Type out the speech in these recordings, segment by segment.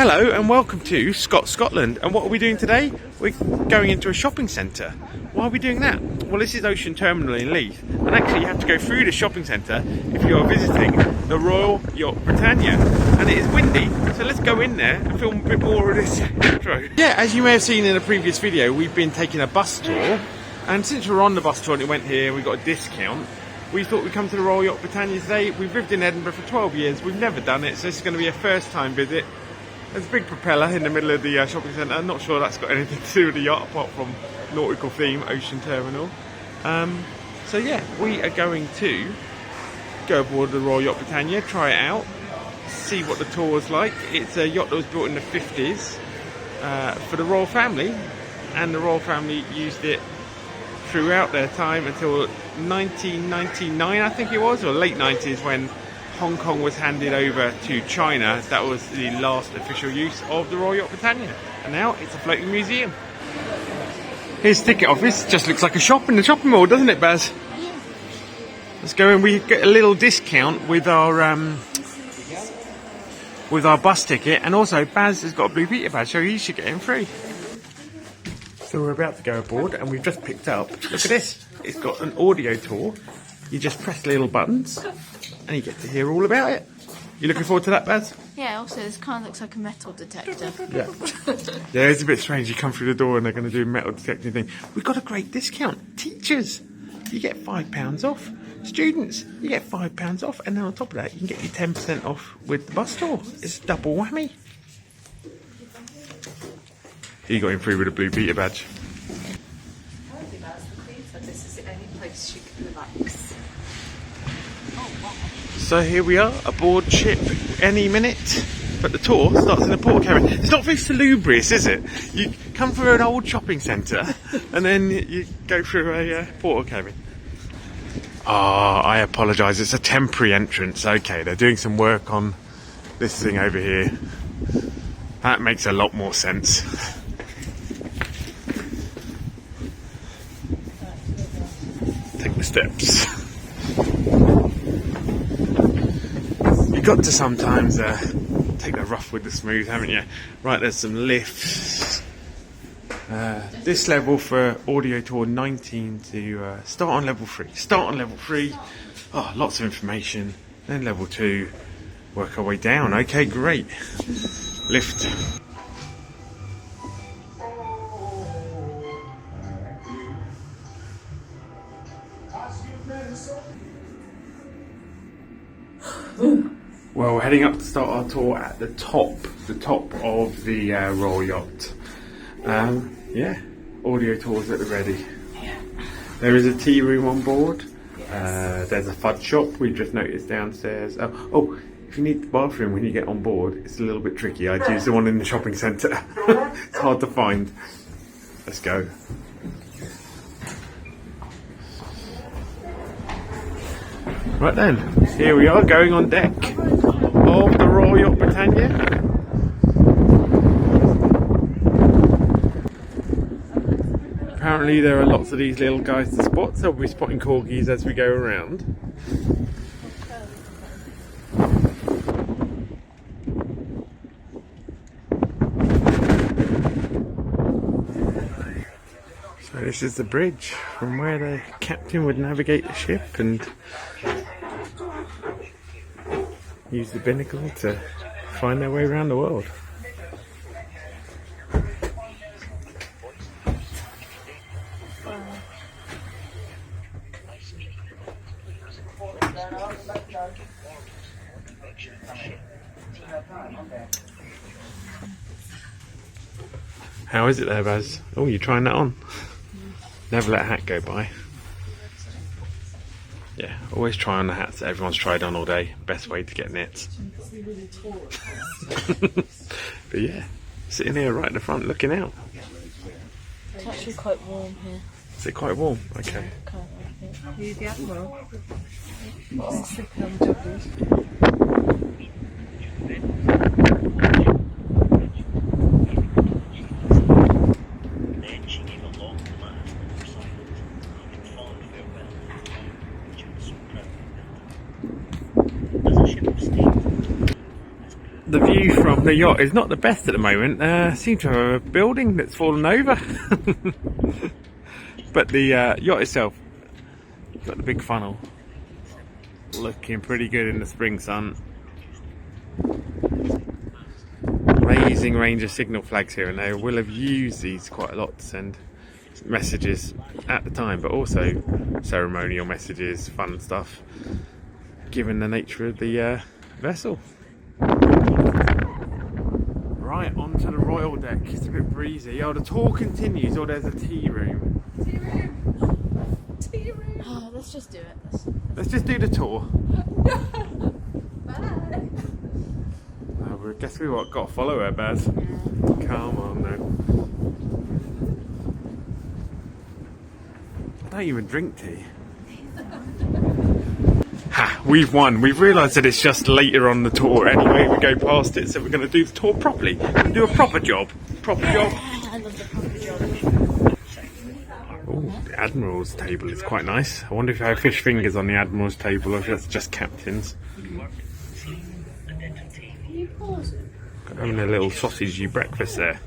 Hello and welcome to Scotland. And what are we doing today? We're going into a shopping centre. Why are we doing that? Well, this is Ocean Terminal in Leith, and actually you have to go through the shopping centre if you're visiting the Royal Yacht Britannia. And it is windy, so let's go in there and film a bit more of this intro. Yeah, as you may have seen in a previous video, we've been taking a bus tour, and since we're on the bus tour and it went here, we got a discount. We thought we'd come to the Royal Yacht Britannia today. We've lived in Edinburgh for 12 years, we've never done it, so this is going to be a first time visit. There's a big propeller in the middle of the shopping centre. I'm not sure that's got anything to do with the yacht apart from nautical theme, Ocean Terminal. So yeah, we are going to go aboard the Royal Yacht Britannia, try it out, see what the tour is like. It's a yacht that was built in the 50s for the royal family, and the royal family used it throughout their time until 1999, I think it was, or late 90s, when Hong Kong was handed over to China. That was the last official use of the Royal Yacht Britannia, and now it's a floating museum. Here's the ticket office. Just looks like a shop in the shopping mall, doesn't it, Baz? Yeah. Let's go in. We get a little discount with our bus ticket, and also Baz has got a Blue Peter badge, so he should get in free. So we're about to go aboard, and we've just picked up. Look at this. It's got an audio tour. You just press little buttons, and you get to hear all about it. You looking forward to that, Baz? Yeah, also this kind of looks like a metal detector. Yeah. Yeah, it's a bit strange. You come through the door and they're going to do a metal detecting thing. We've got a great discount. Teachers, you get £5 off. Students, you get £5 off. And then on top of that, you can get your 10% off with the bus tour. It's a double whammy. You got in free with a Blue Peter badge. Apparently that's the Queen said this is the only place she can relax. So here we are, aboard ship any minute, but the tour starts in the port cabin. It's not very salubrious, is it? You come through an old shopping centre and then you go through a port cabin. I apologise, it's a temporary entrance. Okay, they're doing some work on this thing over here. That makes a lot more sense. Take the steps. You've got to sometimes take the rough with the smooth, haven't you? Right, there's some lifts. This level for audio tour 19 to start on level 3. Start on level 3. Oh, lots of information. Then level 2. Work our way down. Okay, great. Lift. Well, we're heading up to start our tour at the top of the Royal Yacht. Yeah, audio tours at the ready. Yeah. There is a tea room on board. Yes. There's a fudge shop, we've just noticed downstairs. Oh, if you need the bathroom when you get on board, it's a little bit tricky. I'd use the one in the shopping centre. It's hard to find. Let's go. Right then, here we are going on deck of the Royal Yacht Britannia. Apparently there are lots of these little guys to spot, so we'll be spotting corgis as we go around. So this is the bridge from where the captain would navigate the ship and use the binnacle to find their way around the world. How is it there, Baz? Oh, you're trying that on? Never let a hat go by. Yeah, always try on the hats that everyone's tried on all day. Best way to get nits. But yeah, sitting here right in the front looking out. It's actually quite warm here. Is it quite warm? Okay. Are you the Admiral? The view from The yacht is not the best at the moment. Seems to have a building that's fallen over. But the yacht itself, got the big funnel. Looking pretty good in the spring sun. Amazing range of signal flags here and there. We'll have used these quite a lot to send messages at the time, but also ceremonial messages, fun stuff, given the nature of the vessel. Right, onto the royal deck. It's a bit breezy. Oh, the tour continues. Oh, there's a tea room. Tea room. Tea room. Oh, let's just do it. Let's just do the tour. Bye. Oh, I guess we what got to follow her, Baz. Come on then. I don't even drink tea. Ha! We've won. We've realised that it's just later on the tour anyway. We go past it, so we're going to do the tour properly. Do a proper job. Proper job. I love the proper job. Oh, the Admiral's table is quite nice. I wonder if I have fish fingers on the Admiral's table or if that's just captains. Having a little sausagey breakfast there.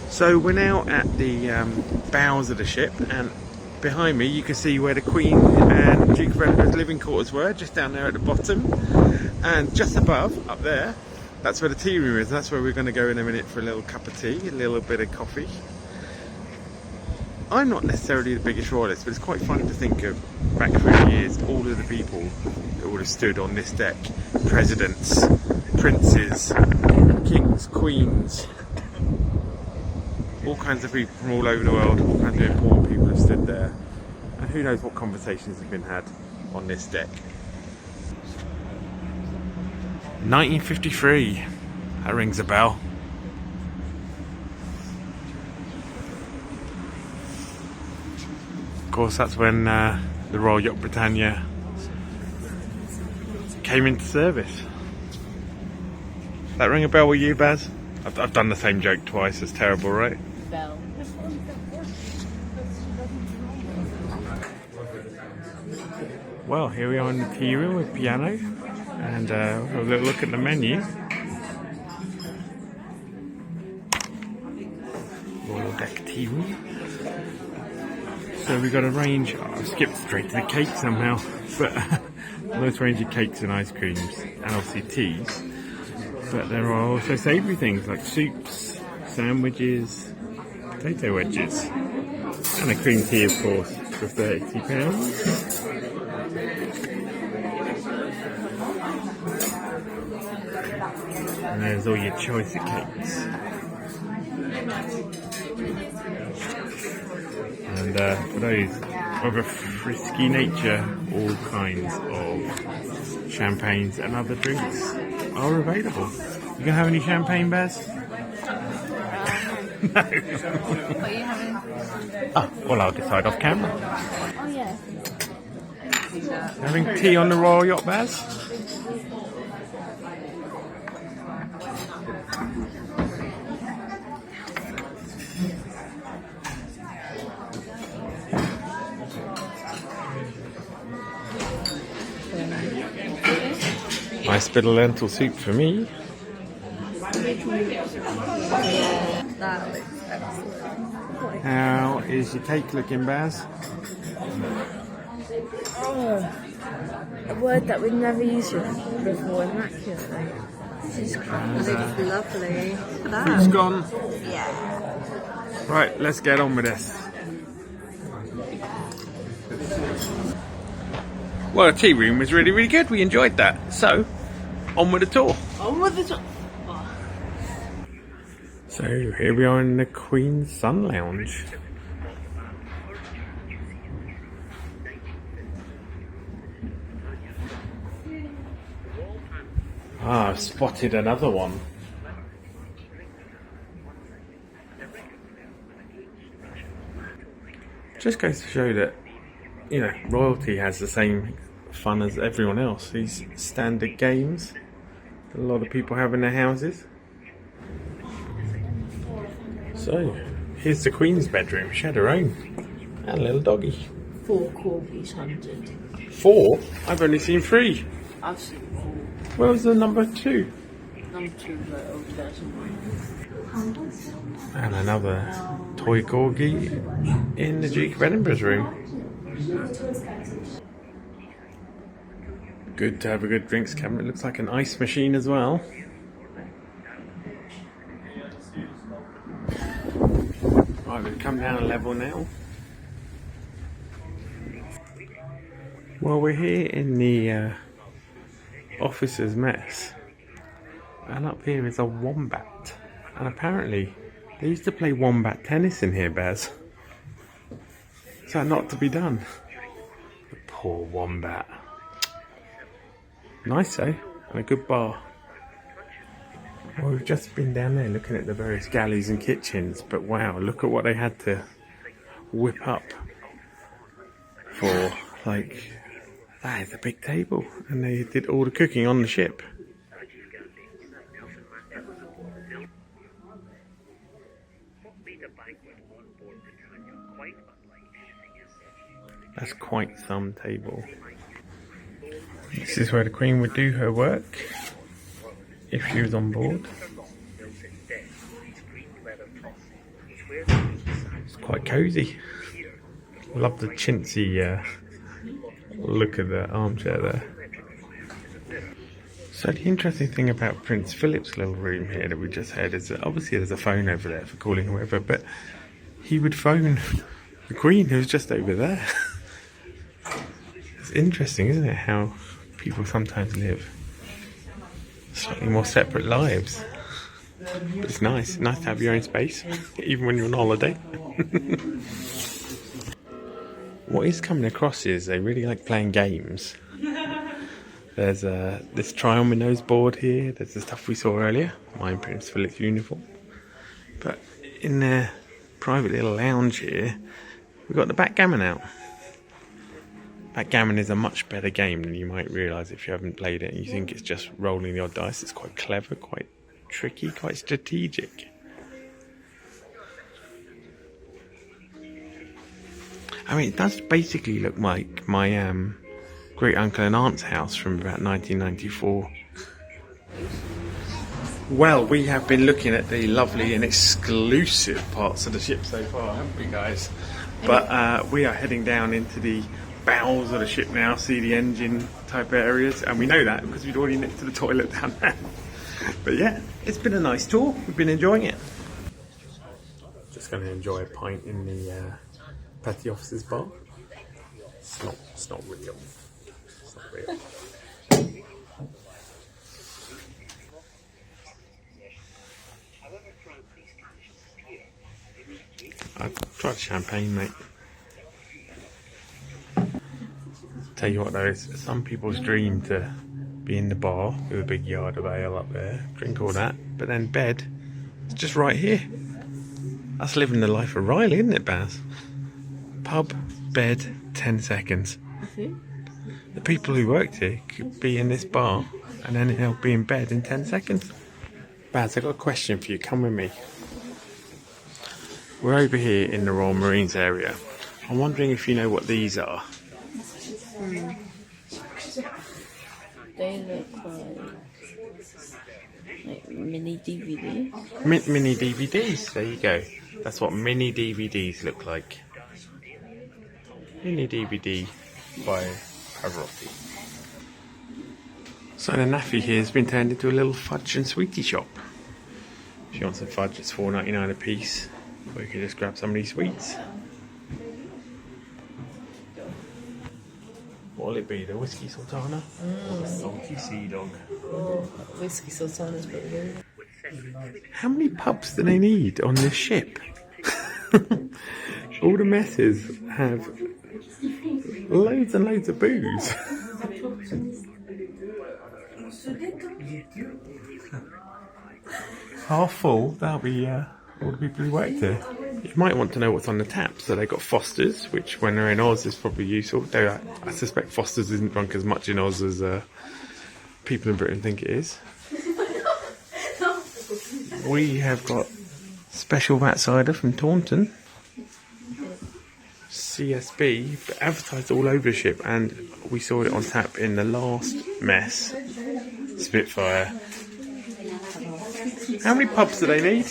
So we're now at the bows of the ship, and behind me you can see where the Queen and Duke of Edinburgh's living quarters were, just down there at the bottom. And just above, up there, that's where the tea room is. That's where we're going to go in a minute for a little cup of tea, a little bit of coffee. I'm not necessarily the biggest royalist, but it's quite funny to think of back through the years, all of the people that would have stood on this deck. Presidents, princes, kings, queens, all kinds of people from all over the world, all kinds of important people have stood there. And who knows what conversations have been had on this deck. 1953, that rings a bell. Of course, that's when the Royal Yacht Britannia came into service. That ring a bell with you, Baz? I've done the same joke twice. It's terrible, right? Bell. Well, here we are in the tea room with piano, and have a little look at the menu. Royal deck tea room. So we've got a range. I've skipped straight to the cake somehow, but a nice range of cakes and ice creams, and obviously teas. But there are also savoury things like soups, sandwiches, potato wedges, and a cream tea, of course, for £30. And there's all your choice of cakes. And for those of a frisky nature, all kinds of champagnes and other drinks are available. You gonna have any champagne, Baz? No. What are you having? Oh, well, I'll decide off camera. Oh, yeah. Having tea on the Royal Yacht, Baz? Nice bit of lentil soup for me. That looks excellent. How is your cake looking, Baz? Oh, a word that we've never used before, immaculately. It looks lovely. Look at Food's that. gone. Yeah. Right, let's get on with this. Well, the tea room was really, really good. We enjoyed that. So, on with the tour. On with the top. So, here we are in the Queen's Sun Lounge. Ah, I've spotted another one. Just goes to show that, you know, royalty has the same fun as everyone else. These standard games that a lot of people have in their houses. So, here's the Queen's bedroom. She had her own. And a little doggy. 4 corgis hunted. 4? I've only seen 3. I've seen 4. Where was the number 2? come to the old-fashioned one. And another toy corgi in the Duke of Edinburgh's room. Good to have a good drinks cabinet. It looks like an ice machine as well. Right, we've come down a level now. Well, we're here in the officers' mess. And up here is a wombat. And apparently, they used to play wombat tennis in here, Baz. Is that not to be done? The poor wombat. Nice, eh? And a good bar. Well, we've just been down there looking at the various galleys and kitchens, but wow, look at what they had to whip up for, like, that is a big table, and they did all the cooking on the ship. That's quite some table. This is where the Queen would do her work if she was on board. It's quite cosy. Love the chintzy look of the armchair there. So the interesting thing about Prince Philip's little room here that we just had is that obviously there's a phone over there for calling whoever, but he would phone the Queen who's just over there. It's interesting, isn't it, how people sometimes live slightly more separate lives. But it's nice to have your own space, even when you're on holiday. What is coming across is they really like playing games. There's this Triomino's board here. There's the stuff we saw earlier, my Prince Philip's uniform. But in their private little lounge here, we've got the backgammon out. Backgammon is a much better game than you might realise if you haven't played it. You think it's just rolling the odd dice. It's quite clever, quite tricky, quite strategic. I mean, it does basically look like my great uncle and aunt's house from about 1994. Well, we have been looking at the lovely and exclusive parts of the ship so far, haven't we, guys? But we are heading down into the bowels of the ship now, see the engine type areas, and we know that because we'd already nipped to the toilet down there. But yeah, it's been a nice tour. We've been enjoying it. Just going to enjoy a pint in the Petty Officers bar. It's not real. It's not real. I've tried champagne, mate. Tell you what though, it's some people's dream to be in the bar with a big yard of ale up there, drink all that, but then bed, it's just right here. That's living the life of Riley, isn't it, Baz? Pub, bed, 10 seconds. The people who worked here could be in this bar and then they'll be in bed in 10 seconds. Baz, I've got a question for you, come with me. We're over here in the Royal Marines area. I'm wondering if you know what these are. They look like mini DVD. Mini DVDs, there you go. That's what mini DVDs look like. Mini DVD by Pavarotti. So the naffy here has been turned into a little fudge and sweetie shop. If you want some fudge, it's $4.99 a piece. Or you can just grab some of these sweets. What'll it be, the whiskey sultana? Or the salty sea dog? Whiskey sultanas, but very. How many pubs do they need on this ship? All the messes have loads and loads of booze. Half full, that'll be all the people who worked here. You might want to know what's on the tap. So they've got Foster's, which when they're in Oz is probably useful. Though I suspect Foster's isn't drunk as much in Oz as people in Britain think it is. We have got special vat cider from Taunton. CSB, but advertised all over the ship, and we saw it on tap in the last mess, Spitfire. How many pubs do they need?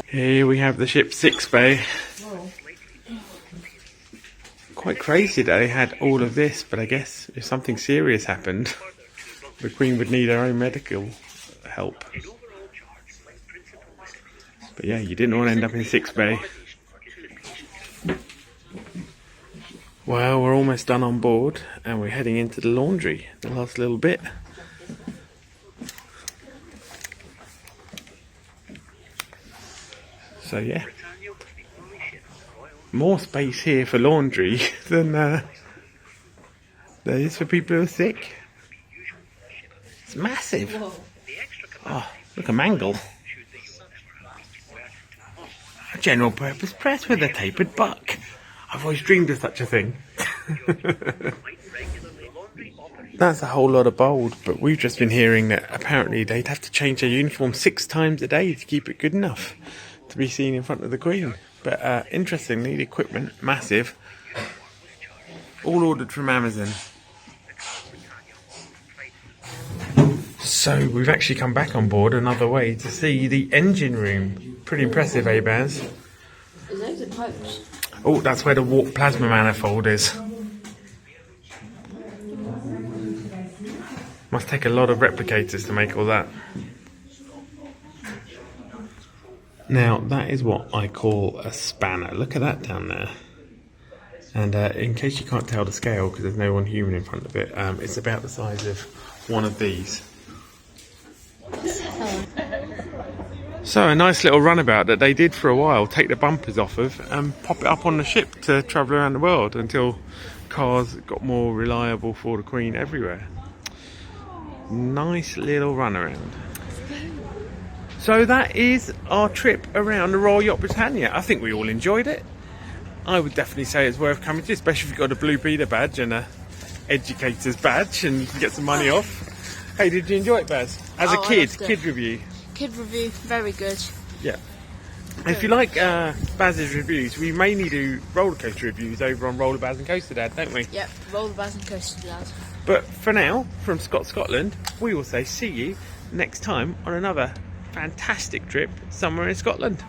Here we have the ship's 6 bay. Quite crazy that they had all of this, but I guess if something serious happened, the Queen would need her own medical help. But yeah, you didn't want to end up in 6 bay. Well, we're almost done on board and we're heading into the laundry, the last little bit. So yeah, more space here for laundry than there is for people who are sick. It's massive. Oh, look, a mangle. A general purpose press with a tapered buck. I've always dreamed of such a thing. That's a whole lot of bold, but we've just been hearing that apparently they'd have to change their uniform 6 times a day to keep it good enough to be seen in front of the Queen. But interestingly, the equipment, massive, all ordered from Amazon. So we've actually come back on board another way to see the engine room. Pretty impressive, eh, Baz? Is those the pipes? Oh, that's where the warp plasma manifold is. Must take a lot of replicators to make all that. Now, that is what I call a spanner. Look at that down there. And in case you can't tell the scale, because there's no one human in front of it, it's about the size of one of these. So a nice little runabout that they did for a while, take the bumpers off of and pop it up on the ship to travel around the world until cars got more reliable for the Queen everywhere. Nice little runaround. So that is our trip around the Royal Yacht Britannia. I think we all enjoyed it. I would definitely say it's worth coming to, especially if you've got a Blue Beater badge and a educator's badge and you can get some money off. Hey, did you enjoy it, Baz? As a kid review. Kid review, very good. Yeah. If you like Baz's reviews, we mainly do roller coaster reviews over on Roller Baz and Coaster Dad, don't we? Yep, Roller Baz and Coaster Dad. But for now, from Scotland, we will say see you next time on another fantastic trip somewhere in Scotland.